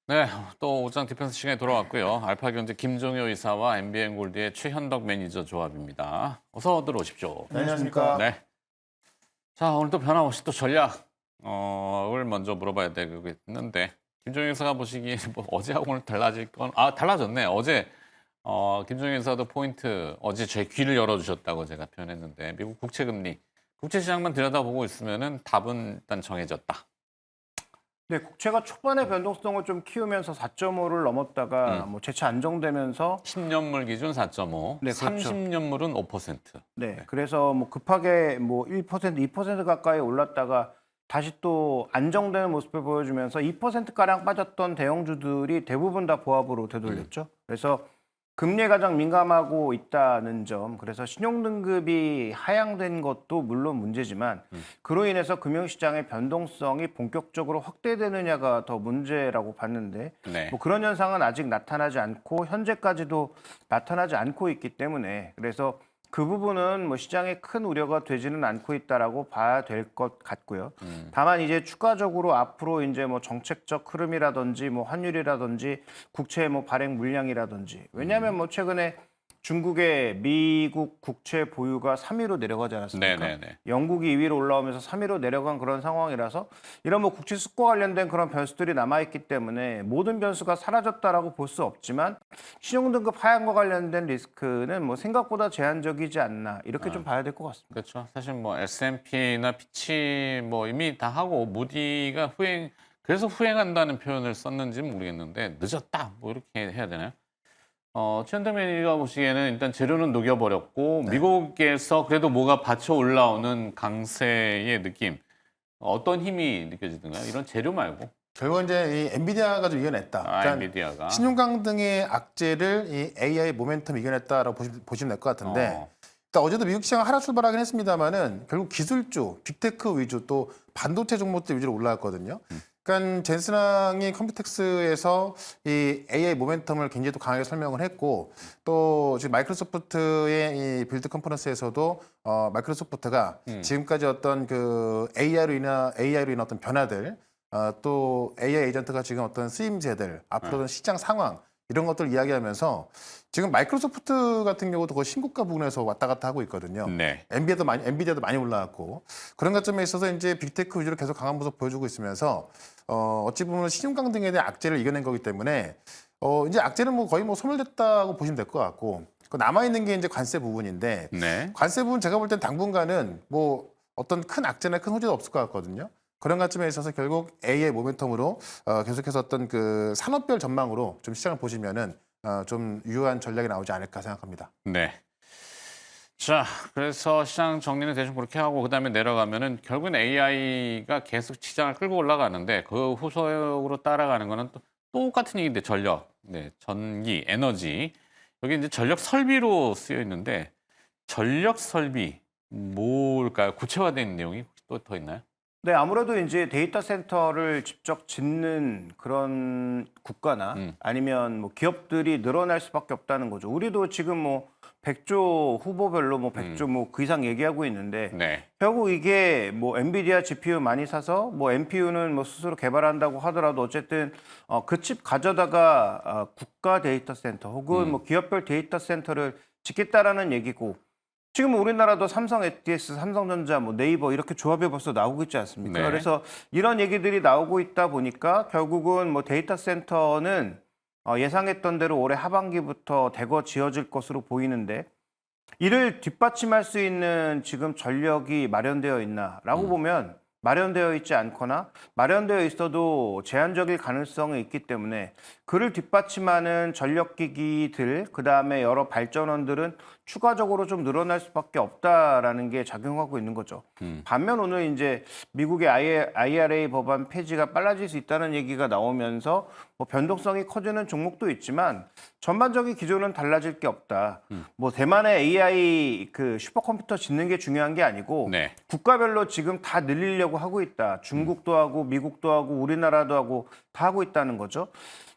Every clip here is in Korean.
네, 또 오장 디펜스 시간에 돌아왔고요. 알파경제 김종효 이사와 MBN골드의 최현덕 매니저 조합입니다. 어서 들어오십시오. 안녕하십니까. 네. 자, 오늘 또 변함없이 또 전략을 먼저 물어봐야 되겠는데 김종효 이사가 보시기에 뭐 어제하고 오늘 달라질 건 달라졌네. 어제 김종효 이사도 포인트 어제 제 귀를 열어주셨다고 제가 표현했는데 미국 국채금리 국채 시장만 들여다보고 있으면은 답은 일단 정해졌다. 네, 국채가 초반에 변동성을 좀 키우면서 4.5를 넘었다가 뭐 재차 안정되면서 10년물 기준 4.5, 네, 그렇죠. 30년물은 5%. 네, 그래서 뭐 급하게 뭐 1%, 2% 가까이 올랐다가 다시 또 안정되는 모습을 보여주면서 2%가량 빠졌던 대형주들이 대부분 다 보합으로 되돌렸죠. 그래서 금리에 가장 민감하고 있다는 점, 그래서 신용등급이 하향된 것도 물론 문제지만 그로 인해서 금융시장의 변동성이 본격적으로 확대되느냐가 더 문제라고 봤는데 네. 뭐 그런 현상은 아직 나타나지 않고 현재까지도 나타나지 않고 있기 때문에 그래서 그 부분은 뭐 시장에 큰 우려가 되지는 않고 있다라고 봐야 될 것 같고요. 다만 이제 추가적으로 앞으로 이제 뭐 정책적 흐름이라든지 뭐 환율이라든지 국채 뭐 발행 물량이라든지 왜냐하면 뭐 최근에 중국의 미국 국채 보유가 3위로 내려가지 않았습니까? 네네네. 영국이 2위로 올라오면서 3위로 내려간 그런 상황이라서 이런 뭐 국채 습과 관련된 그런 변수들이 남아있기 때문에 모든 변수가 사라졌다라고 볼 수 없지만 신용등급 하향과 관련된 리스크는 뭐 생각보다 제한적이지 않나 이렇게 좀 봐야 될 것 같습니다. 그렇죠. 사실 뭐 S&P나 피치 뭐 이미 다 하고 무디가 그래서 후행한다는 표현을 썼는지는 모르겠는데 늦었다 뭐 이렇게 해야 되나요? 최현대 매니저가 보시기에는 일단 재료는 녹여버렸고 미국에서 그래도 뭐가 받쳐 올라오는 강세의 느낌 어떤 힘이 느껴지든가요? 이런 재료 말고 결국 이제 이 엔비디아가 좀 이겨냈다. 그러니까 엔비디아가 신용강 등의 악재를 이 AI 모멘텀 이겨냈다라고 보시면 될 것 같은데 일단 어제도 미국 시장 하락 출발하긴 했습니다만은 결국 기술주, 빅테크 위주 또 반도체 종목들 위주로 올라왔거든요. 그러니까 젠슨항이 컴퓨텍스에서 이 AI 모멘텀을 굉장히 또 강하게 설명을 했고 또 지금 마이크로소프트의 이 빌드 컨퍼런스에서도 마이크로소프트가 지금까지 어떤 그 AI로 인한 어떤 변화들 또 AI 에이전트가 지금 어떤 쓰임새들, 앞으로는 시장 상황 이런 것들을 이야기하면서 지금 마이크로소프트 같은 경우도 그 신고가 부분에서 왔다 갔다 하고 있거든요. 네. 엔비디아도 많이 올라왔고 그런 관점에 있어서 이제 빅테크 위주로 계속 강한 모습 보여주고 있으면서 어찌 보면 신용강 등에 대한 악재를 이겨낸 거기 때문에 이제 악재는 뭐 거의 뭐 소멸됐다고 보시면 될 것 같고 그 남아 있는 게 이제 관세 부분인데 네. 관세 부분 제가 볼 땐 당분간은 뭐 어떤 큰 악재나 큰 호재도 없을 것 같거든요. 그런 관점에 있어서 결국 A의 모멘텀으로 계속해서 어떤 그 산업별 전망으로 좀 시장을 보시면은 좀 유효한 전략이 나오지 않을까 생각합니다. 네. 자, 그래서 시장 정리는 대충 그렇게 하고 그다음에 내려가면은 결국은 AI가 계속 시장을 끌고 올라가는데 그 후속으로 따라가는 거는 또 똑같은 얘기인데 전력, 네, 전기, 에너지 여기 이제 전력 설비로 쓰여 있는데 전력 설비 뭘까요? 구체화된 내용이 또 더 있나요? 네, 아무래도 이제 데이터 센터를 직접 짓는 그런 국가나 아니면 뭐 기업들이 늘어날 수밖에 없다는 거죠. 우리도 지금 뭐 100조 후보별로 뭐 100조 뭐 그 이상 얘기하고 있는데 네. 결국 이게 뭐 엔비디아 GPU 많이 사서 뭐 NPU는 뭐 스스로 개발한다고 하더라도 어쨌든 그 칩 가져다가 국가 데이터 센터 혹은 뭐 기업별 데이터 센터를 짓겠다라는 얘기고 지금 우리나라도 삼성 SDS, 삼성전자, 뭐 네이버 이렇게 조합이 벌써 나오고 있지 않습니까? 네. 그래서 이런 얘기들이 나오고 있다 보니까 결국은 뭐 데이터 센터는 예상했던 대로 올해 하반기부터 대거 지어질 것으로 보이는데 이를 뒷받침할 수 있는 지금 전력이 마련되어 있나라고 보면 마련되어 있지 않거나 마련되어 있어도 제한적일 가능성이 있기 때문에 그를 뒷받침하는 전력기기들 그다음에 여러 발전원들은 추가적으로 좀 늘어날 수밖에 없다라는 게 작용하고 있는 거죠. 반면 오늘 이제 미국의 IRA 법안 폐지가 빨라질 수 있다는 얘기가 나오면서 뭐 변동성이 커지는 종목도 있지만 전반적인 기조는 달라질 게 없다. 뭐 대만의 AI 그 슈퍼컴퓨터 짓는 게 중요한 게 아니고 네. 국가별로 지금 다 늘리려고 하고 있다. 중국도 하고 미국도 하고 우리나라도 하고 다 하고 있다는 거죠.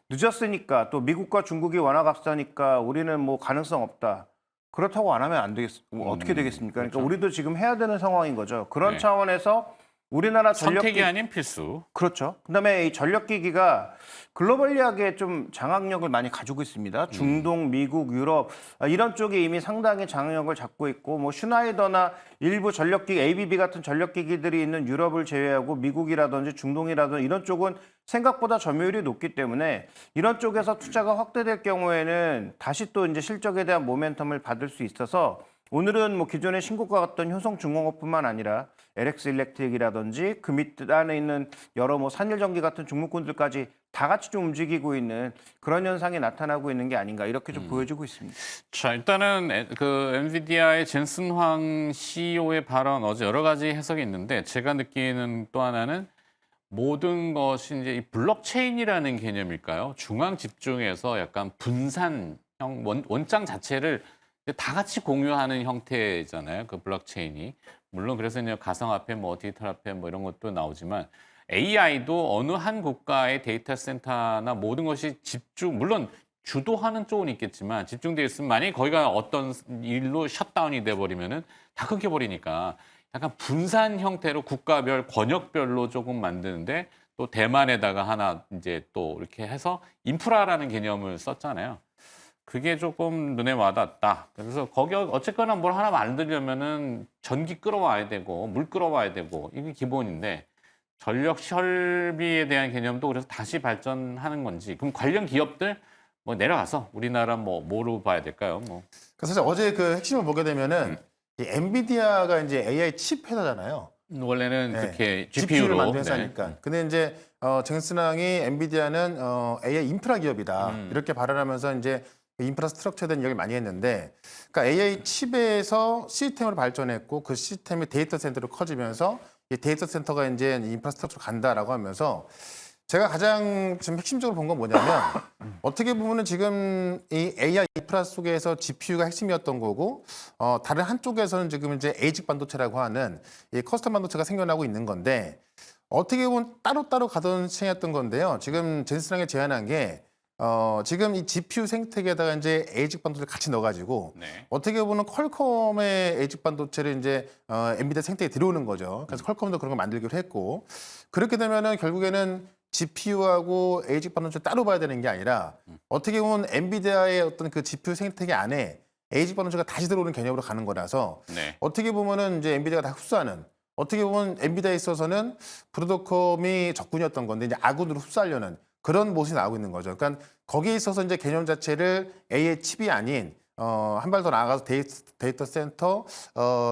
늦었으니까 또 미국과 중국이 워낙 앞서니까 우리는 뭐 가능성 없다. 그렇다고 안 하면 안 되겠, 어떻게 되겠습니까? 그러니까 그렇죠. 우리도 지금 해야 되는 상황인 거죠. 그런 네. 차원에서 우리나라 선택이 전력기 아닌 필수. 그렇죠. 그다음에 이 전력기기가 글로벌리하게 좀 장악력을 많이 가지고 있습니다. 중동, 미국, 유럽 이런 쪽에 이미 상당히 장악력을 잡고 있고 뭐 슈나이더나 일부 전력기 ABB 같은 전력기기들이 있는 유럽을 제외하고 미국이라든지 중동이라든지 이런 쪽은 생각보다 점유율이 높기 때문에 이런 쪽에서 투자가 확대될 경우에는 다시 또 이제 실적에 대한 모멘텀을 받을 수 있어서 오늘은 뭐 기존의 신고가 같던 효성중공업뿐만 아니라 LX 일렉트릭이라든지 그 밑단에 있는 여러 뭐 산일전기 같은 종목군들까지 다 같이 좀 움직이고 있는 그런 현상이 나타나고 있는 게 아닌가 이렇게 좀 보여지고 있습니다. 자, 일단은 그 엔비디아의 젠슨 황 CEO의 발언 어제 여러 가지 해석이 있는데 제가 느끼는 또 하나는 모든 것이 이제 이 블록체인이라는 개념일까요? 중앙 집중해서 약간 분산형 원장 자체를 다 같이 공유하는 형태잖아요. 그 블록체인이. 물론 그래서 이제 가상화폐, 뭐 디지털 화폐 뭐 이런 것도 나오지만 AI도 어느 한 국가의 데이터 센터나 모든 것이 집중, 물론 주도하는 쪽은 있겠지만 집중되어 있으면 만약에 거기가 어떤 일로 셧다운이 돼버리면은 다 끊겨버리니까 약간 분산 형태로 국가별, 권역별로 조금 만드는데 또 대만에다가 하나 이제 또 이렇게 해서 인프라라는 개념을 썼잖아요. 그게 조금 눈에 와닿았다. 그래서 거기 어쨌거나 뭘 하나 만들려면은 전기 끌어와야 되고 물 끌어와야 되고 이게 기본인데 전력 설비에 대한 개념도 그래서 다시 발전하는 건지 그럼 관련 기업들 뭐 내려가서 우리나라 뭐로 봐야 될까요? 뭐 그래서 사실 어제 그 핵심을 보게 되면은 이 엔비디아가 이제 AI 칩 회사잖아요. 원래는 네. 그렇게 GPU를 GPU로 만든 회사니까. 근데 이제 젠슨왕이 엔비디아는 AI 인프라 기업이다 이렇게 발언하면서 이제 인프라스트럭처에 대한 이야기를 많이 했는데, 그러니까 AI 칩에서 시스템으로 발전했고 그 시스템이 데이터 센터로 커지면서 이 데이터 센터가 이제 인프라스트럭처로 간다라고 하면서 제가 가장 지금 핵심적으로 본 건 뭐냐면 어떻게 보면은 지금 이 AI 인프라 속에서 GPU가 핵심이었던 거고 다른 한쪽에서는 지금 이제 에이직 반도체라고 하는 이 커스텀 반도체가 생겨나고 있는 건데 어떻게 보면 따로따로 가던 시행했던 건데요. 지금 젠슨왕이 제안한 게 지금 이 GPU 생태계에다가 이제 에이직 반도체를 같이 넣어가지고 네. 어떻게 보면 퀄컴의 에이직 반도체를 이제 엔비디아 생태계에 들어오는 거죠. 그래서 퀄컴도 그런 거 만들기로 했고 그렇게 되면은 결국에는 GPU하고 에이직 반도체 따로 봐야 되는 게 아니라 어떻게 보면 엔비디아의 어떤 그 GPU 생태계 안에 에이직 반도체가 다시 들어오는 개념으로 가는 거라서 네. 어떻게 보면은 이제 엔비디아가 다 흡수하는 어떻게 보면 엔비디아에 있어서는 브로드컴이 적군이었던 건데 이제 아군으로 흡수하려는 그런 모습이 나오고 있는 거죠. 그러니까 거기에 있어서 이제 개념 자체를 AI 칩이 아닌 한 발 더 나아가서 데이터 센터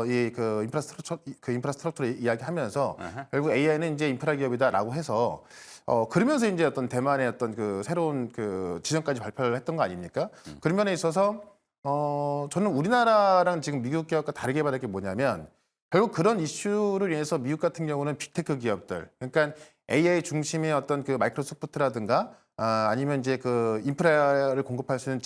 이 그 인프라스트럭처로 이야기하면서 결국 AI는 이제 인프라 기업이다라고 해서 그러면서 이제 어떤 대만의 어떤 그 새로운 그 지점까지 발표를 했던 거 아닙니까? 그런 면에 있어서 저는 우리나라랑 지금 미국 기업과 다르게 봐야 될 게 뭐냐면 결국 그런 이슈를 인해서 미국 같은 경우는 빅테크 기업들, 그러니까 AI 중심의 어떤 그 마이크로소프트라든가 아니면 이제 그 인프라를 공급할 수 있는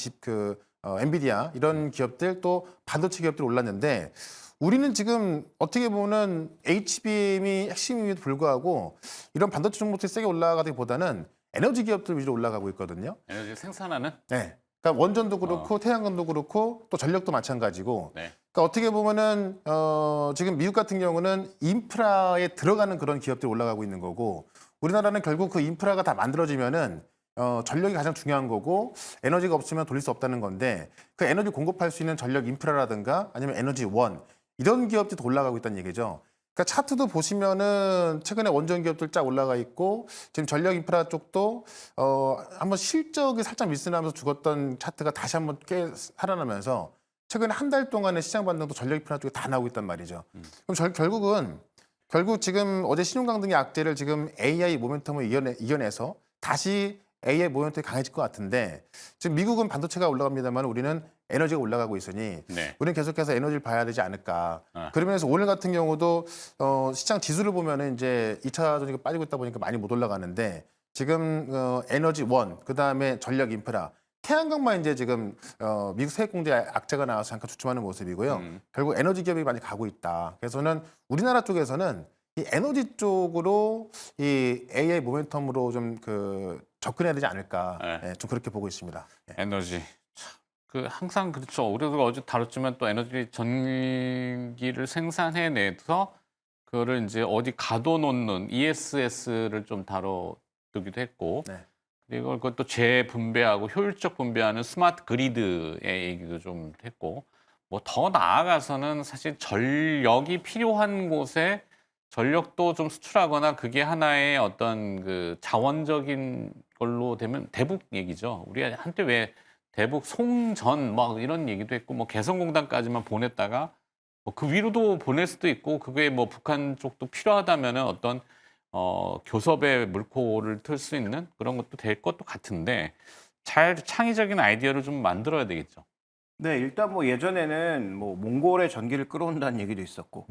엔비디아 이런 기업들 또 반도체 기업들이 올랐는데 우리는 지금 어떻게 보면 HBM이 핵심임에도 불구하고 이런 반도체 종목들이 세게 올라가기보다는 에너지 기업들 위주로 올라가고 있거든요. 에너지 생산하는 네. 그러니까 원전도 그렇고 태양광도 그렇고 또 전력도 마찬가지고. 네. 그러니까 어떻게 보면은 지금 미국 같은 경우는 인프라에 들어가는 그런 기업들이 올라가고 있는 거고 우리나라는 결국 그 인프라가 다 만들어지면은 전력이 가장 중요한 거고 에너지가 없으면 돌릴 수 없다는 건데 그 에너지 공급할 수 있는 전력 인프라라든가 아니면 에너지 원 이런 기업들도 올라가고 있다는 얘기죠. 그러니까 차트도 보시면은 최근에 원전 기업들 쫙 올라가 있고 지금 전력 인프라 쪽도 한번 실적이 살짝 밀려나면서 죽었던 차트가 다시 한번 꽤 살아나면서 최근에 한 달 동안의 시장 반등도 전력 인프라 쪽에 다 나오고 있단 말이죠. 그럼 결국 지금 어제 신용강등의 악재를 지금 AI 모멘텀을 이겨내서 다시 AI 모멘텀이 강해질 것 같은데 지금 미국은 반도체가 올라갑니다만 우리는 에너지가 올라가고 있으니 네. 우리는 계속해서 에너지를 봐야 되지 않을까. 그러면서 오늘 같은 경우도 시장 지수를 보면은 이제 2차 전지가 빠지고 있다 보니까 많이 못 올라가는데 지금 에너지 원, 그다음에 전력 인프라, 태양광만 이제 지금 미국 세액 공제 악재가 나와서 잠깐 주춤하는 모습이고요. 결국 에너지 기업이 많이 가고 있다. 그래서는 우리나라 쪽에서는 이 에너지 쪽으로 이 AI 모멘텀으로 좀 접근해야 되지 않을까. 네. 예, 좀 그렇게 보고 있습니다. 예. 에너지. 항상 그렇죠. 우리도 어제 다뤘지만 또 에너지 전기를 생산해내서 그거를 이제 어디 가둬놓는 ESS를 좀 다뤄두기도 했고 네. 그리고 그것도 재분배하고 효율적 분배하는 스마트 그리드의 얘기도 좀 했고 뭐 더 나아가서는 사실 전력이 필요한 곳에 전력도 좀 수출하거나 그게 하나의 어떤 그 자원적인 걸로 되면 대북 얘기죠. 우리가 한때 왜 대북 송전 막 이런 얘기도 했고 뭐 개성공단까지만 보냈다가 뭐 그 위로도 보낼 수도 있고 그게 뭐 북한 쪽도 필요하다면은 어떤 교섭의 물꼬를 틀 수 있는 그런 것도 될 것도 같은데 잘 창의적인 아이디어를 좀 만들어야 되겠죠. 네, 일단 뭐 예전에는 뭐 몽골의 전기를 끌어온다는 얘기도 있었고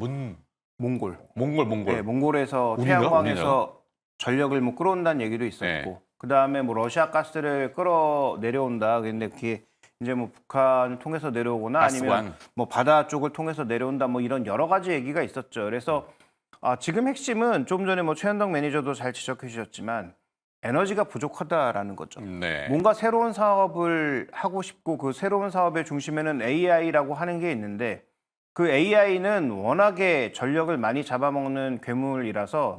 몽골. 몽골. 네, 몽골에서 우리인가? 태양광에서 전력을 뭐 끌어온다는 얘기도 있었고, 네. 그다음에 뭐 러시아 가스를 끌어 내려온다. 근데 그게 이제 뭐 북한을 통해서 내려오거나 아니면 가스관. 뭐 바다 쪽을 통해서 내려온다. 뭐 이런 여러 가지 얘기가 있었죠. 그래서 지금 핵심은 좀 전에 뭐 최현덕 매니저도 잘 지적해 주셨지만 에너지가 부족하다라는 거죠. 네. 뭔가 새로운 사업을 하고 싶고 그 새로운 사업의 중심에는 AI라고 하는 게 있는데 그 AI는 워낙에 전력을 많이 잡아먹는 괴물이라서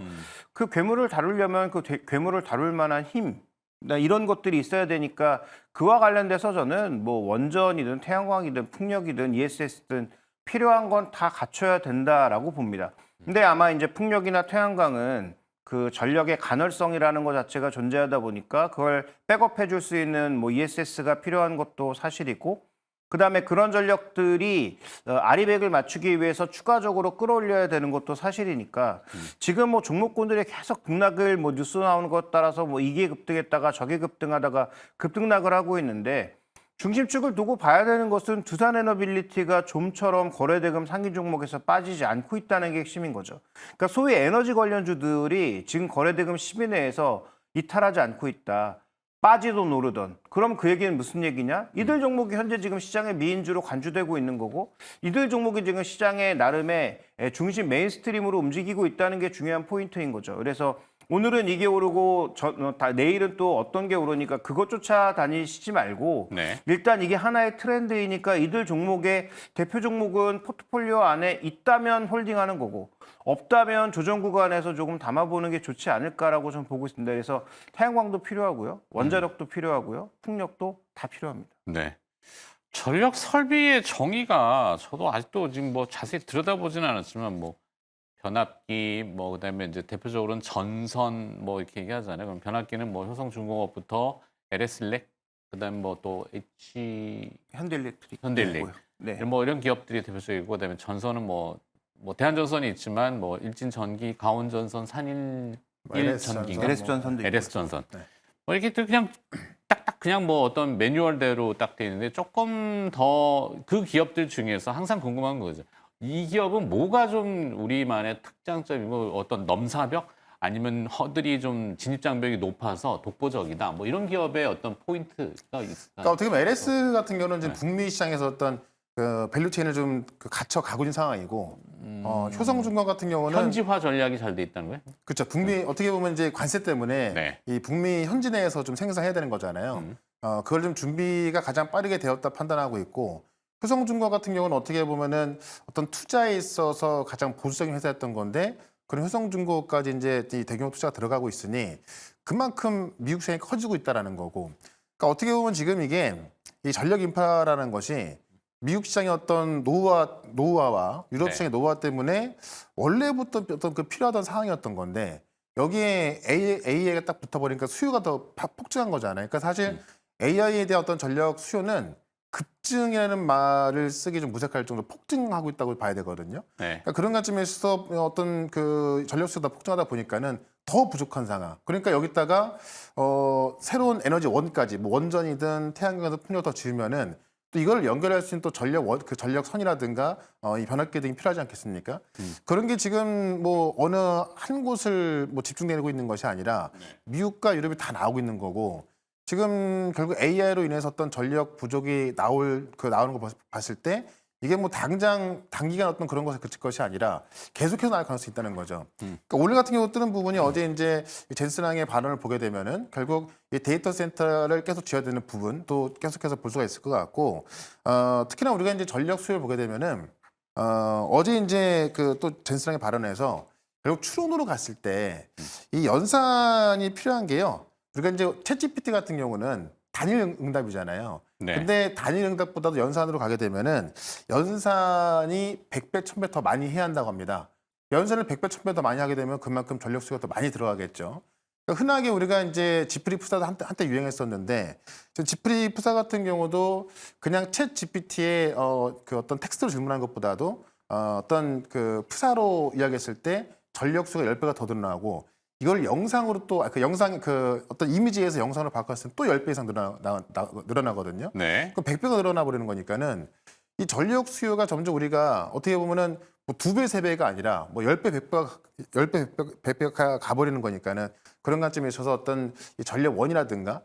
그 괴물을 다루려면 그 괴물을 다룰 만한 힘 이런 것들이 있어야 되니까 그와 관련돼서 저는 뭐 원전이든 태양광이든 풍력이든 ESS든 필요한 건 다 갖춰야 된다라고 봅니다. 근데 아마 이제 풍력이나 태양광은 그 전력의 간헐성이라는 것 자체가 존재하다 보니까 그걸 백업해 줄 수 있는 뭐 ESS가 필요한 것도 사실이고 그다음에 그런 전력들이 아리백을 맞추기 위해서 추가적으로 끌어올려야 되는 것도 사실이니까 지금 뭐 종목군들이 계속 급락을 뭐 뉴스 나오는 것 따라서 뭐 이게 급등했다가 저게 급등하다가 급등락을 하고 있는데 중심축을 두고 봐야 되는 것은 두산에너빌리티가 좀처럼 거래대금 상위 종목에서 빠지지 않고 있다는 게 핵심인 거죠. 그러니까 소위 에너지 관련주들이 지금 거래대금 10위 내에서 이탈하지 않고 있다. 빠지던 오르던. 그럼 그 얘기는 무슨 얘기냐? 이들 종목이 현재 지금 시장의 미인주로 간주되고 있는 거고 이들 종목이 지금 시장의 나름의 중심 메인스트림으로 움직이고 있다는 게 중요한 포인트인 거죠. 그래서 오늘은 이게 오르고 내일은 또 어떤 게 오르니까 그것 쫓아다니시지 말고 네. 일단 이게 하나의 트렌드이니까 이들 종목의 대표 종목은 포트폴리오 안에 있다면 홀딩하는 거고 없다면 조정 구간에서 조금 담아보는 게 좋지 않을까라고 좀 보고 있습니다. 그래서 태양광도 필요하고요. 원자력도 필요하고요. 풍력도 다 필요합니다. 네. 전력 설비의 정의가 저도 아직도 지금 뭐 자세히 들여다보지는 않았지만 뭐 변압기 뭐 그다음에 이제 대표적으로는 전선 뭐 이렇게 얘기하잖아요. 그럼 변압기는 뭐 효성중공업부터 LS일렉 그다음에 뭐 또 현대일렉트릭. 현대일렉 네. 뭐 이런 기업들이 대표적이고 그다음에 전선은 뭐 대한전선이 있지만 뭐 일진전기, 강원전선, 산일전기인가 LS전선도 있고. LS전선. 네. 뭐 이렇게 또 그냥 딱딱 그냥 뭐 어떤 매뉴얼대로 딱 돼 있는데 조금 더 그 기업들 중에서 항상 궁금한 거죠. 이 기업은 뭐가 좀 우리만의 특장점이고 어떤 넘사벽 아니면 허들이 좀 진입장벽이 높아서 독보적이다. 뭐 이런 기업의 어떤 포인트가 있을까요? 그러니까 어떻게 보면 LS 같은 경우는 지금 네. 북미 시장에서 어떤 그 밸류체인을 좀 갇혀 가고 있는 상황이고 효성중공 같은 경우는 현지화 전략이 잘 돼 있다는 거예요? 그렇죠. 북미 어떻게 보면 이제 관세 때문에 네. 이 북미 현지 내에서 좀 생산해야 되는 거잖아요. 그걸 좀 준비가 가장 빠르게 되었다 판단하고 있고 효성중공 같은 경우는 어떻게 보면은 어떤 투자에 있어서 가장 보수적인 회사였던 건데 그런 효성중공까지 이제 이 대규모 투자가 들어가고 있으니 그만큼 미국 시장이 커지고 있다라는 거고. 그러니까 어떻게 보면 지금 이게 이 전력 인프라라는 것이 미국 시장의 어떤 노후화와 유럽 시장의 노후화 때문에 원래부터 어떤 그 필요하던 상황이었던 건데 여기에 AI가 딱 붙어버리니까 수요가 더 폭증한 거잖아요. 그러니까 사실 AI에 대한 어떤 전력 수요는 급증이라는 말을 쓰기 좀 무색할 정도로 폭증하고 있다고 봐야 되거든요. 네. 그러니까 그런 관점에서 어떤 그 전력 수요가 폭증하다 보니까는 더 부족한 상황. 그러니까 여기다가 새로운 에너지 원까지 뭐 원전이든 태양광에서 풍력 더 지으면은 또 이걸 연결할 수 있는 또 그 전력선이라든가 이 변압기 등이 필요하지 않겠습니까? 그런 게 지금 뭐 어느 한 곳을 뭐 집중되고 있는 것이 아니라 미국과 유럽이 다 나오고 있는 거고 지금 결국 AI로 인해서 어떤 전력 부족이 나오는 거 봤을 때 이게 뭐 단기간 어떤 그런 것에 그칠 것이 아니라 계속해서 나올 가능성이 있다는 거죠. 그러니까 오늘 같은 경우 뜨는 부분이 어제 이제 젠슨항의 발언을 보게 되면은 결국 이 데이터 센터를 계속 지어야 되는 부분 또 계속해서 볼 수가 있을 것 같고 특히나 우리가 이제 전력 수요를 보게 되면은 어제 이제 그 또 젠슨랑의 발언에서 결국 추론으로 갔을 때 이 연산이 필요한 게요. 우리가 이제 챗GPT 같은 경우는 단일 응답이잖아요. 네. 근데 단일 응답보다도 연산으로 가게 되면은 연산이 100배, 1000배 더 많이 해야 한다고 합니다. 연산을 100배, 1000배 더 많이 하게 되면 그만큼 전력 수요가 더 많이 들어가겠죠. 그러니까 흔하게 우리가 이제 지프리 푸사도 한때 유행했었는데 지금 지프리 푸사 같은 경우도 그냥 챗 GPT의 그 어떤 텍스트로 질문한 것보다도 어떤 그 푸사로 이야기했을 때 전력 수가 10배가 더 늘어나고 이걸 영상으로 또 그 영상 그 어떤 이미지에서 영상으로 바꿨을 때 또 10배 이상 늘어나거든요. 네. 그럼 100배가 늘어나 버리는 거니까는 이 전력 수요가 점점 우리가 어떻게 보면은 뭐 2배, 3배가 아니라 뭐 10배, 100배가 가버리는 거니까는 그런 관점에 있어서 어떤 이 전력원이라든가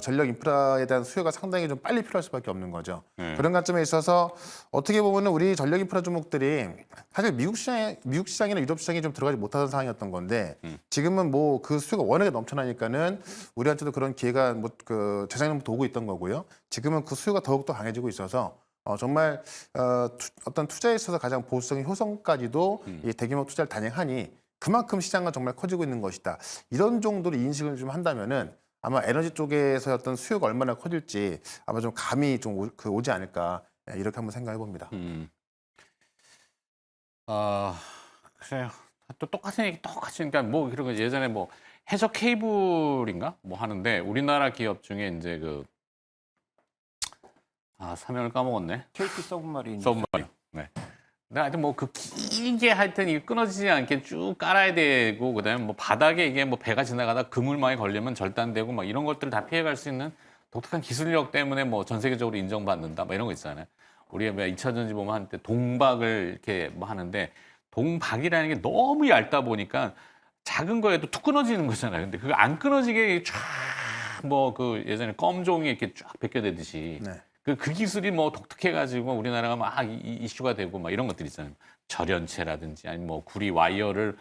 전력 인프라에 대한 수요가 상당히 좀 빨리 필요할 수밖에 없는 거죠. 그런 관점에 있어서 어떻게 보면은 우리 전력 인프라 종목들이 사실 미국 시장이나 유럽 시장이 좀 들어가지 못하던 상황이었던 건데 지금은 뭐 그 수요가 워낙에 넘쳐나니까는 우리한테도 그런 기회가 뭐 그 재작년부터 오고 있던 거고요. 지금은 그 수요가 더욱더 강해지고 있어서 정말 어떤 투자에 있어서 가장 보수적인 효성까지도 이 대규모 투자를 단행하니 그만큼 시장은 정말 커지고 있는 것이다. 이런 정도로 인식을 좀 한다면은 아마 에너지 쪽에서 어떤 수요가 얼마나 커질지 아마 좀 감이 좀 오지 않을까 이렇게 한번 생각해 봅니다. 글쎄요. 또 똑같은 얘기 똑같이 그러니까 뭐 그런 거 예전에 뭐 해저 케이블인가 뭐 하는데 우리나라 기업 중에 이제 그 사명을 까먹었네. KT 서브마린. 서브마린. 네. 근데 하여튼 뭐 그 길게 하여튼 이 끊어지지 않게 쭉 깔아야 되고 그다음에 뭐 바닥에 이게 뭐 배가 지나가다 그물망에 걸리면 절단되고 막 이런 것들을 다 피해갈 수 있는 독특한 기술력 때문에 뭐 전 세계적으로 인정받는다 뭐 이런 거 있잖아요. 우리가 왜 2차 전지 보면 한때 동박을 이렇게 뭐 하는데 동박이라는 게 너무 얇다 보니까 작은 거에도 툭 끊어지는 거잖아요. 근데 그거 안 끊어지게 쫙 뭐 그 예전에 껌종이 이렇게 쫙 벗겨내듯이 네. 그 기술이 뭐 독특해가지고 우리나라가 막 이슈가 되고 막 이런 것들 있잖아요. 절연체라든지 아니면 뭐 구리 와이어를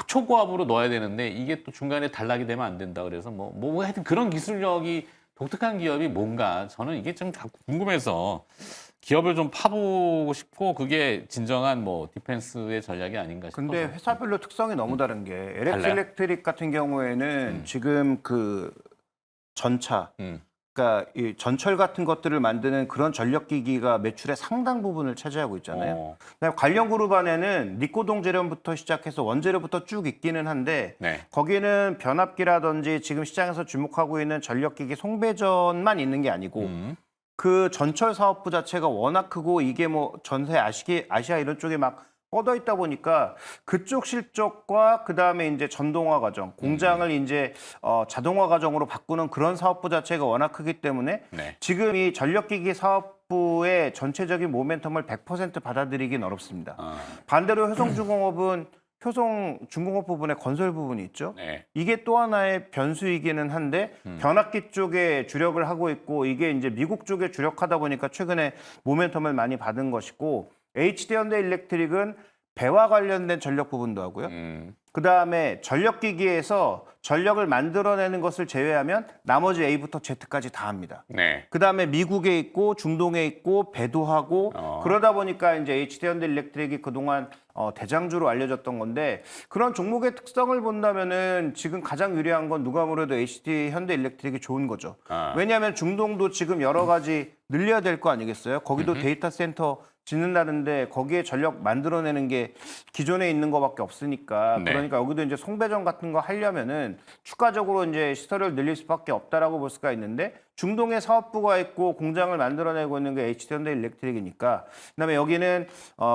초고압으로 넣어야 되는데 이게 또 중간에 단락이 되면 안 된다. 그래서 뭐 하여튼 그런 기술력이 독특한 기업이 뭔가 저는 이게 좀 궁금해서 기업을 좀 파보고 싶고 그게 진정한 뭐 디펜스의 전략이 아닌가 싶어서. 근데 회사별로 특성이 너무 다른 게 LX 달라요? 일렉트릭 같은 경우에는 지금 그 전차 그러니까 이 전철 같은 것들을 만드는 그런 전력기기가 매출의 상당 부분을 차지하고 있잖아요. 그다음에 관련 그룹 안에는 니코동 재련부터 시작해서 원재료부터 쭉 있기는 한데 네. 거기는 변압기라든지 지금 시장에서 주목하고 있는 전력기기 송배전만 있는 게 아니고 그 전철 사업부 자체가 워낙 크고 이게 뭐 전세 아시아 이런 쪽에 막 뻗어 있다 보니까 그쪽 실적과 그다음에 이제 전동화 과정, 공장을 이제 자동화 과정으로 바꾸는 그런 사업부 자체가 워낙 크기 때문에 네. 지금 이 전력기기 사업부의 전체적인 모멘텀을 100% 받아들이긴 어렵습니다. 반대로 효성중공업은 효성중공업 부분에 건설 부분이 있죠. 네. 이게 또 하나의 변수이기는 한데 변압기 쪽에 주력을 하고 있고 이게 이제 미국 쪽에 주력하다 보니까 최근에 모멘텀을 많이 받은 것이고 HD현대 일렉트릭은 배와 관련된 전력 부분도 하고요. 그다음에 전력기기에서 전력을 만들어내는 것을 제외하면 나머지 A부터 Z까지 다 합니다. 네. 그다음에 미국에 있고 중동에 있고 배도 하고 그러다 보니까 이제 HD현대 일렉트릭이 그동안 대장주로 알려졌던 건데 그런 종목의 특성을 본다면은 지금 가장 유리한 건 누가 뭐래도 HD현대 일렉트릭이 좋은 거죠. 왜냐하면 중동도 지금 여러 가지 늘려야 될 거 아니겠어요? 거기도 데이터 센터 짓는다는데 거기에 전력 만들어내는 게 기존에 있는 거밖에 없으니까 네. 그러니까 여기도 이제 송배전 같은 거 하려면은 추가적으로 이제 시설을 늘릴 수밖에 없다라고 볼 수가 있는데 중동에 사업부가 있고 공장을 만들어내고 있는 게 HD현대 일렉트릭이니까 그다음에 여기는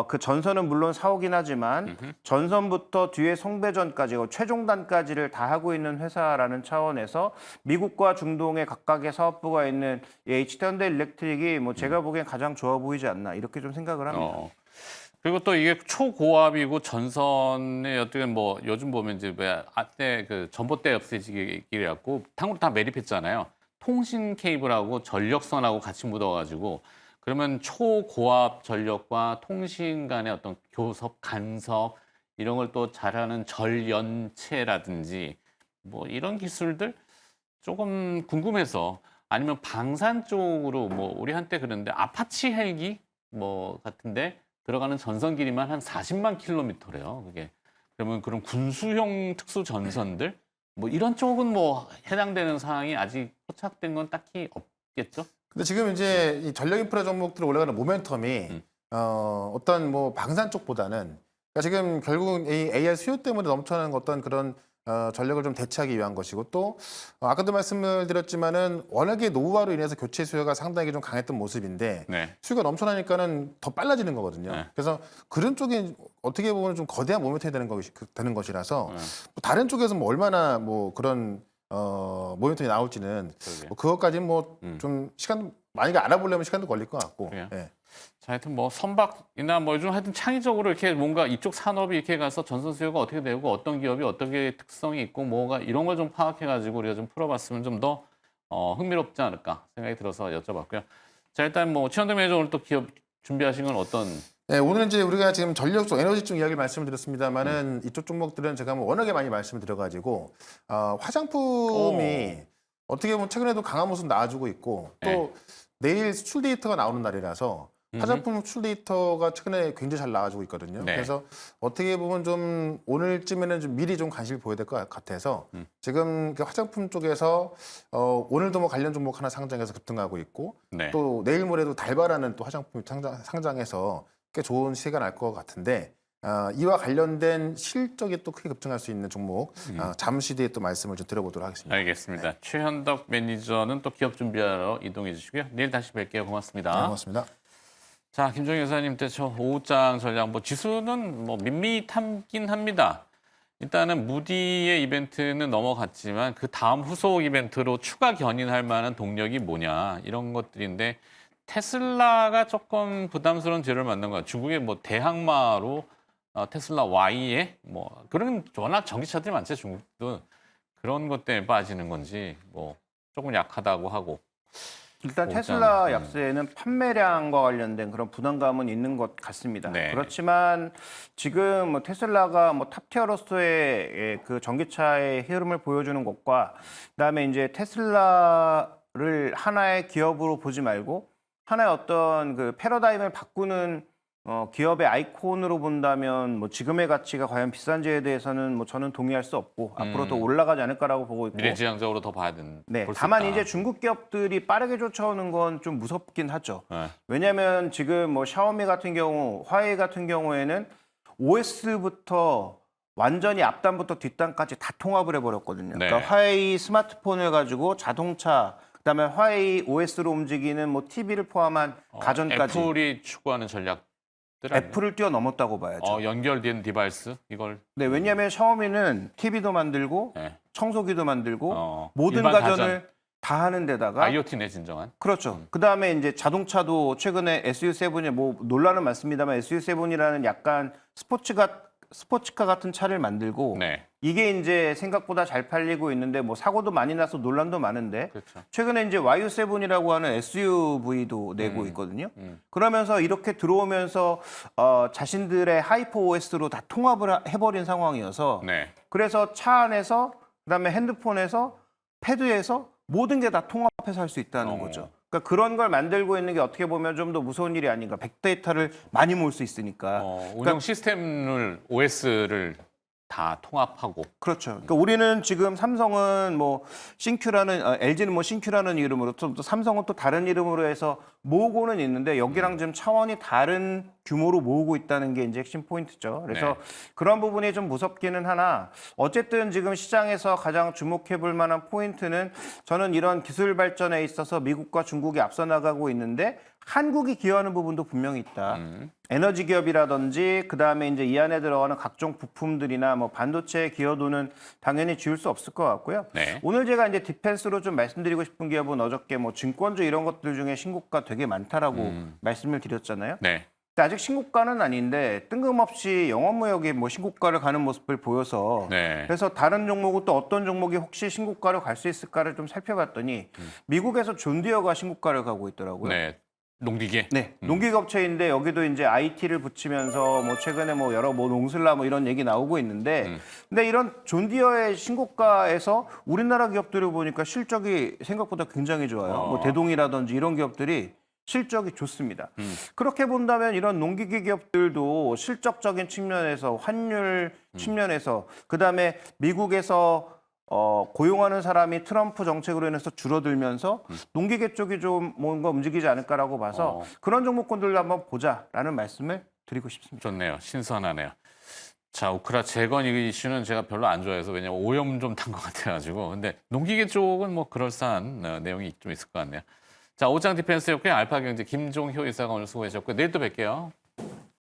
그 전선은 물론 사오긴 하지만 전선부터 뒤에 송배전까지 최종단까지를 다 하고 있는 회사라는 차원에서 미국과 중동의 각각의 사업부가 있는 이 HD현대 일렉트릭이 뭐 제가 보기엔 가장 좋아 보이지 않나 이렇게 좀 생각을 합니다. 그리고 또 이게 초고압이고 전선에 어떻게 뭐 요즘 보면 이제 왜 아때 그 전봇대 없애지기 갖고 탕으로 다 매립했잖아요. 통신 케이블하고 전력선하고 같이 묻어가지고 그러면 초고압 전력과 통신 간의 어떤 교섭, 간섭 이런 걸 또 잘하는 절연체라든지 뭐 이런 기술들 조금 궁금해서 아니면 방산 쪽으로 뭐 우리 한때 그런데 아파치 헬기 뭐 같은데 들어가는 전선 길이만 한 40만 킬로미터래요. 그게 그러면 그런 군수용 특수 전선들 뭐 이런 쪽은 뭐 해당되는 사항이 아직 포착된 건 딱히 없겠죠? 근데 지금 이제 이 전력 인프라 종목들 올라가는 모멘텀이 어떤 뭐 방산 쪽보다는 그러니까 지금 결국 이 AI 수요 때문에 넘쳐나는 어떤 그런 전력을 좀 대체하기 위한 것이고 또 아까도 말씀을 드렸지만은 워낙에 노후화로 인해서 교체 수요가 상당히 좀 강했던 모습인데 네. 수요가 넘쳐나니까는 더 빨라지는 거거든요. 네. 그래서 그런 쪽이 어떻게 보면 좀 거대한 모멘텀이 되는 것이라서 네. 뭐 다른 쪽에서 뭐 얼마나 뭐 그런 모멘텀이 나올지는 그러게. 뭐 그것까지는 뭐 좀 시간 많이 알아보려면 시간도 걸릴 것 같고. 그래요? 예. 자, 하여튼 뭐 선박이나 뭐 요즘 하여튼 창의적으로 이렇게 뭔가 이쪽 산업이 이렇게 가서 전선 수요가 어떻게 되고 어떤 기업이 어떻게 특성이 있고 뭐가 이런 걸 좀 파악해가지고 우리가 좀 풀어봤으면 좀 더 흥미롭지 않을까 생각이 들어서 여쭤봤고요. 자, 일단 뭐 최현동 매니저 오늘 또 기업 준비하신 건 어떤? 네, 오늘 이제 우리가 지금 전력 쪽, 에너지 쪽 이야기를 말씀을 드렸습니다만은 이쪽 종목들은 제가 뭐 워낙에 많이 말씀을 드려가지고 화장품이 어떻게 보면 최근에도 강한 모습 나와주고 있고 또 네. 내일 수출 데이터가 나오는 날이라서 화장품 수출 데이터가 최근에 굉장히 잘 나와주고 있거든요. 네. 그래서 어떻게 보면 좀 오늘쯤에는 좀 미리 좀 관심을 보여야 될 것 같아서 지금 그 화장품 쪽에서 오늘도 뭐 관련 종목 하나 상장해서 급등하고 있고 네. 또 내일 모레도 달바라는 또 화장품이 상장해서 꽤 좋은 시세가 날 것 같은데 이와 관련된 실적이 또 크게 급등할 수 있는 종목 잠시 뒤에 또 말씀을 좀 드려보도록 하겠습니다. 알겠습니다. 최현덕 매니저는 또 기업 준비하러 이동해 주시고요. 내일 다시 뵐게요. 고맙습니다. 네, 고맙습니다. 자, 김종희 여사님, 저 오후장 전략 뭐 지수는 뭐 밋밋하긴 합니다. 일단은 무디의 이벤트는 넘어갔지만 그 다음 후속 이벤트로 추가 견인할 만한 동력이 뭐냐 이런 것들인데 테슬라가 조금 부담스러운 재료를 만든 거야. 중국의 뭐 대항마로 테슬라 Y에 뭐 그런 워낙 전기차들이 많죠. 중국도 그런 것 때문에 빠지는 건지 뭐 조금 약하다고 하고. 일단 오장, 테슬라 약세에는 판매량과 관련된 그런 부담감은 있는 것 같습니다. 네. 그렇지만 지금 뭐 테슬라가 뭐 탑티어로서의 그 전기차의 흐름을 보여주는 것과 그다음에 이제 테슬라를 하나의 기업으로 보지 말고 하나의 어떤 그 패러다임을 바꾸는 기업의 아이콘으로 본다면 뭐 지금의 가치가 과연 비싼지에 대해서는 뭐 저는 동의할 수 없고 앞으로 더 올라가지 않을까라고 보고 있고. 미래지향적으로 더 봐야 되는. 네. 볼수 다만 있다. 이제 중국 기업들이 빠르게 쫓아오는 건 좀 무섭긴 하죠. 네. 왜냐하면 지금 뭐 샤오미 같은 경우, 화웨이 같은 경우에는 OS부터 완전히 앞단부터 뒷단까지 다 통합을 해버렸거든요. 네. 그러니까 화웨이 스마트폰을 가지고 자동차, 그다음에 화웨이 OS로 움직이는 뭐 TV를 포함한 가전까지 애플이 추구하는 전략들 아니에요? 애플을 뛰어넘었다고 봐야죠. 연결된 디바이스 이걸 네, 왜냐하면 샤오미는 TV도 만들고 네. 청소기도 만들고 모든 일반 가전을 가전. 다 하는 데다가 IoT네 진정한. 그렇죠. 그다음에 이제 자동차도 최근에 SU7이 뭐 논란은 많습니다만 SU7이라는 약간 스포츠카 같은 차를 만들고 네. 이게 이제 생각보다 잘 팔리고 있는데 뭐 사고도 많이 나서 논란도 많은데 그렇죠. 최근에 이제 YU7이라고 하는 SUV도 내고 있거든요. 그러면서 이렇게 들어오면서 자신들의 하이퍼 OS로 다 통합을 해버린 상황이어서 네. 그래서 차 안에서 그다음에 핸드폰에서 패드에서 모든 게 다 통합해서 할 수 있다는 거죠. 그러니까 그런 걸 만들고 있는 게 어떻게 보면 좀 더 무서운 일이 아닌가. 빅데이터를 많이 모을 수 있으니까. 운영 시스템을 OS를 다 통합하고. 그렇죠. 그러니까 우리는 지금 삼성은 뭐 싱큐라는 LG는 뭐 싱큐라는 이름으로 또 삼성은 또 다른 이름으로 해서 모으고는 있는데 여기랑 좀 차원이 다른 규모로 모으고 있다는 게 이제 핵심 포인트죠. 그래서 그런 부분이 좀 무섭기는 하나 어쨌든 지금 시장에서 가장 주목해 볼 만한 포인트는 저는 이런 기술 발전에 있어서 미국과 중국이 앞서 나가고 있는데 한국이 기여하는 부분도 분명히 있다. 에너지 기업이라든지 그다음에 이제 이 안에 들어가는 각종 부품들이나 뭐 반도체 기여도는 당연히 지울 수 없을 것 같고요. 네. 오늘 제가 이제 디펜스로 좀 말씀드리고 싶은 기업은 어저께 뭐 증권주 이런 것들 중에 신고가 되게 많다라고 말씀을 드렸잖아요. 네. 근데 아직 신고가는 아닌데 뜬금없이 영업무역이 뭐 신고가를 가는 모습을 보여서 네. 그래서 다른 종목은 또 어떤 종목이 혹시 신고가를 갈 수 있을까를 좀 살펴봤더니 미국에서 존디어가 신고가를 가고 있더라고요. 네. 농기계. 네, 농기계 업체인데 여기도 이제 IT를 붙이면서 뭐 최근에 뭐 여러 뭐 농슬라 뭐 이런 얘기 나오고 있는데, 근데 이런 존디어의 신고가에서 우리나라 기업들을 보니까 실적이 생각보다 굉장히 좋아요. 뭐 대동이라든지 이런 기업들이 실적이 좋습니다. 그렇게 본다면 이런 농기계 기업들도 실적적인 측면에서 환율 측면에서 그다음에 미국에서 고용하는 사람이 트럼프 정책으로 인해서 줄어들면서 농기계 쪽이 좀 뭔가 움직이지 않을까라고 봐서 그런 종목군들도 한번 보자라는 말씀을 드리고 싶습니다. 좋네요. 신선하네요. 자, 우크라 재건 이슈는 제가 별로 안 좋아해서 왜냐면 오염 좀 탄 것 같아가지고. 근데 농기계 쪽은 뭐 그럴싸한 내용이 좀 있을 것 같네요. 자, 오장 디펜스였고요. 알파경제 김종효 이사가 오늘 수고하셨고 내일 또 뵐게요.